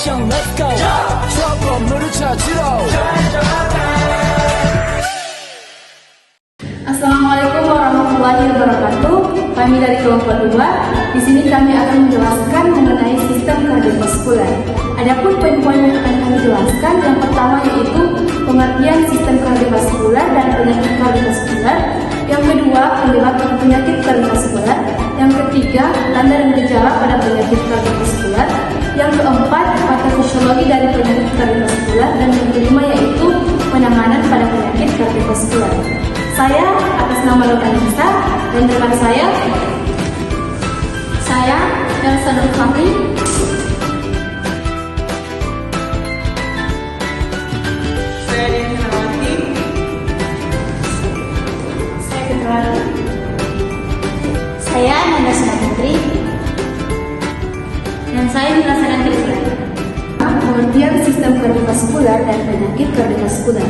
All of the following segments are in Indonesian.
mission, let's go. trouble 물을 찾으러. Assalamualaikum warahmatullahi wabarakatuh. Kami dari kelompok 2. Di sini kami akan menjelaskan mengenai sistem kardiovaskular. Adapun poin-poin yang akan kami jelaskan, yang pertama yaitu pengertian sistem kardiovaskular dan penyakit kardiovaskular. Yang kedua, penyebab penyakit kardiovaskular. Yang ketiga, tanda dan gejala pada penyakit kardiovaskular. Yang keempat, patofisiologi dari penyakit kardiovaskular. Dan yang kelima yaitu penanganan pada penyakit kardiovaskular. Saya atas nama Dr. Anissa dan teman saya Elsa Nur Fahri. Saya Dian Herawati. Saya Ketuali. Saya Nanda Sena Putri. Dan saya Nanda Sena Putri. Pengertian sistem kardiovaskular dan penyakit kardiovaskular.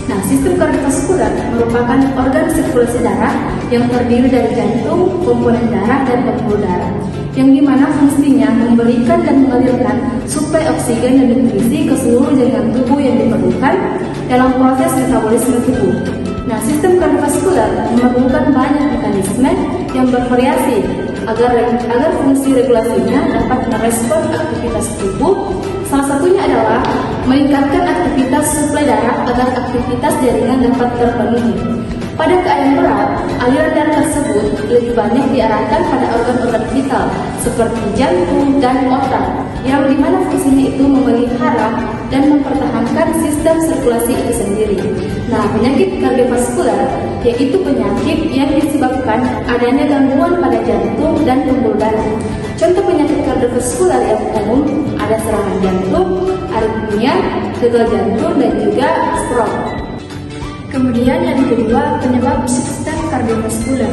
Nah, sistem kardiovaskular merupakan organ sirkulasi darah yang terdiri dari jantung, komponen darah, dan pembuluh darah, yang dimana fungsinya memberikan dan mengalirkan suplai oksigen dan nutrisi ke seluruh jaringan tubuh yang diperlukan dalam proses metabolisme tubuh. Nah, sistem kardiovaskular memerlukan banyak mekanisme yang bervariasi agar fungsi regulasinya dapat merespon aktivitas tubuh. Salah satunya adalah meningkatkan aktivitas suplai darah agar aktivitas jaringan dapat terpenuhi. Pada keadaan berat, aliran darah tersebut lebih banyak diarahkan pada organ-organ vital seperti jantung dan otak, yang dimana fungsinya itu memelihara dan mempertahankan sistem sirkulasi itu sendiri. Nah, penyakit kardiovaskular yaitu penyakit yang disebabkan adanya gangguan pada jantung dan pembuluh darah. Contoh penyakit kardiovaskular yang umum ada serangan jantung, aritmia, gagal jantung, dan juga stroke. Kemudian yang kedua, penyebab sistem kardiovaskular,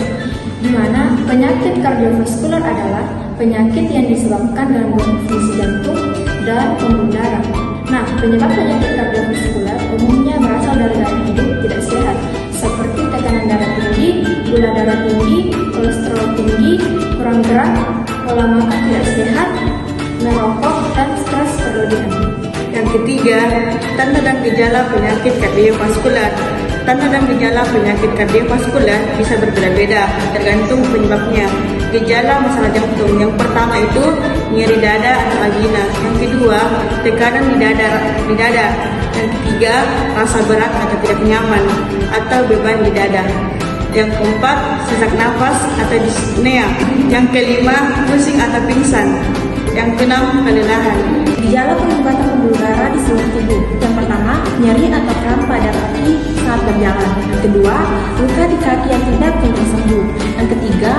di mana penyakit kardiovaskular adalah penyakit yang disebabkan gangguan fungsi jantung dan pembuluh darah. Nah, penyebab penyakit kardiovaskular umumnya berasal dari gaya hidup tidak sehat, seperti tekanan darah tinggi, gula darah tinggi, kolesterol tinggi, kurang gerak, pola makan tidak sehat, merokok, dan stres berlebihan. Yang ketiga, tanda dan gejala penyakit kardiovaskular. Tanda dan gejala penyakit kardiovaskular bisa berbeda-beda tergantung penyebabnya. Gejala masalah jantung, yang pertama itu nyeri dada atau angina. Yang kedua, tekanan di dada. Yang ketiga, rasa berat atau tidak nyaman atau beban di dada. Yang keempat, sesak nafas atau dyspnea. Yang kelima, pusing atau pingsan. Yang keenam, kelelahan. Gejala peningkatan pembuluh darah di seluruh tubuh. Yang pertama, nyeri atau kram pada kaki saat berjalan. Yang kedua, luka di kaki yang tidak kunjung sembuh. Yang ketiga,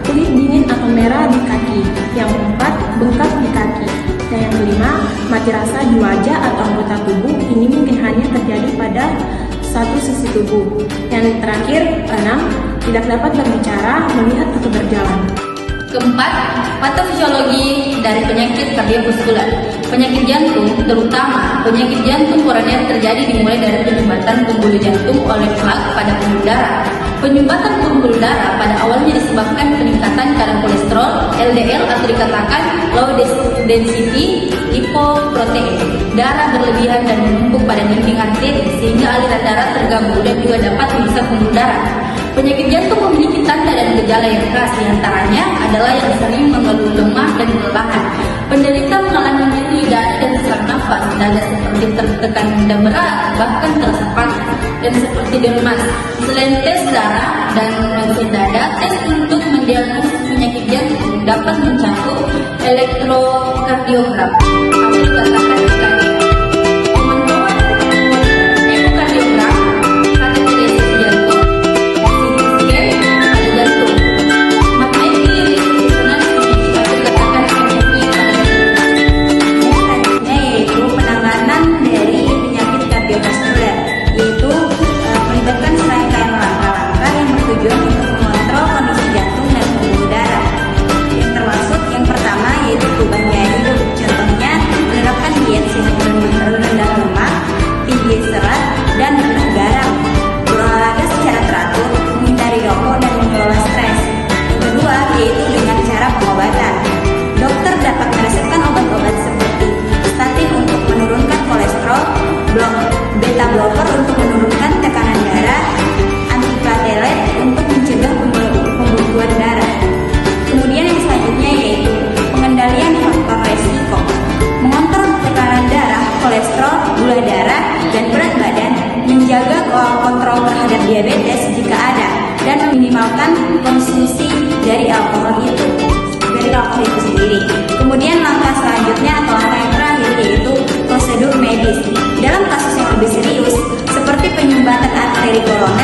kulit dingin atau merah di kaki. Yang keempat, bengkak di kaki. Dan yang kelima, mati rasa di wajah atau anggota tubuh. Ini mungkin hanya terjadi pada satu sisi tubuh. Yang terakhir, 6, tidak dapat berbicara, melihat atau berjalan. Keempat, patofisiologi dari penyakit kardiovaskular. Penyakit jantung, terutama penyakit jantung koroner, terjadi dimulai dari penyumbatan pembuluh jantung oleh plak pada pembuluh darah. Penyumbatan pembuluh darah pada awalnya disebabkan peningkatan kadar kolesterol (LDL) atau dikatakan low density lipoprotein. Darah berlebihan dan menumpuk pada dinding arteri sehingga aliran darah terganggu dan juga dapat merusak pembuluh darah. Penyakit jantung memiliki tanda dan gejala yang khas, diantaranya adalah yang sering mengeluh lemah dan kelelahan. Penderita mengalami nyeri dada dan sesak nafas, dada seperti tertekan dan berat, bahkan terasa panas dan seperti lemas. Selain tes darah dan mesin dada, tes untuk mendiagnosis penyakit jantung dapat mencakup elektrokardiogram atau dikatakan EKG. Yang termasuk yang pertama yaitu perubahan gaya hidup, contohnya meminimalkan konsumsi dari alkohol itu sendiri. Kemudian langkah selanjutnya atau langkah yang terakhir yaitu prosedur medis. Dalam kasus yang lebih serius seperti penyumbatan arteri koroner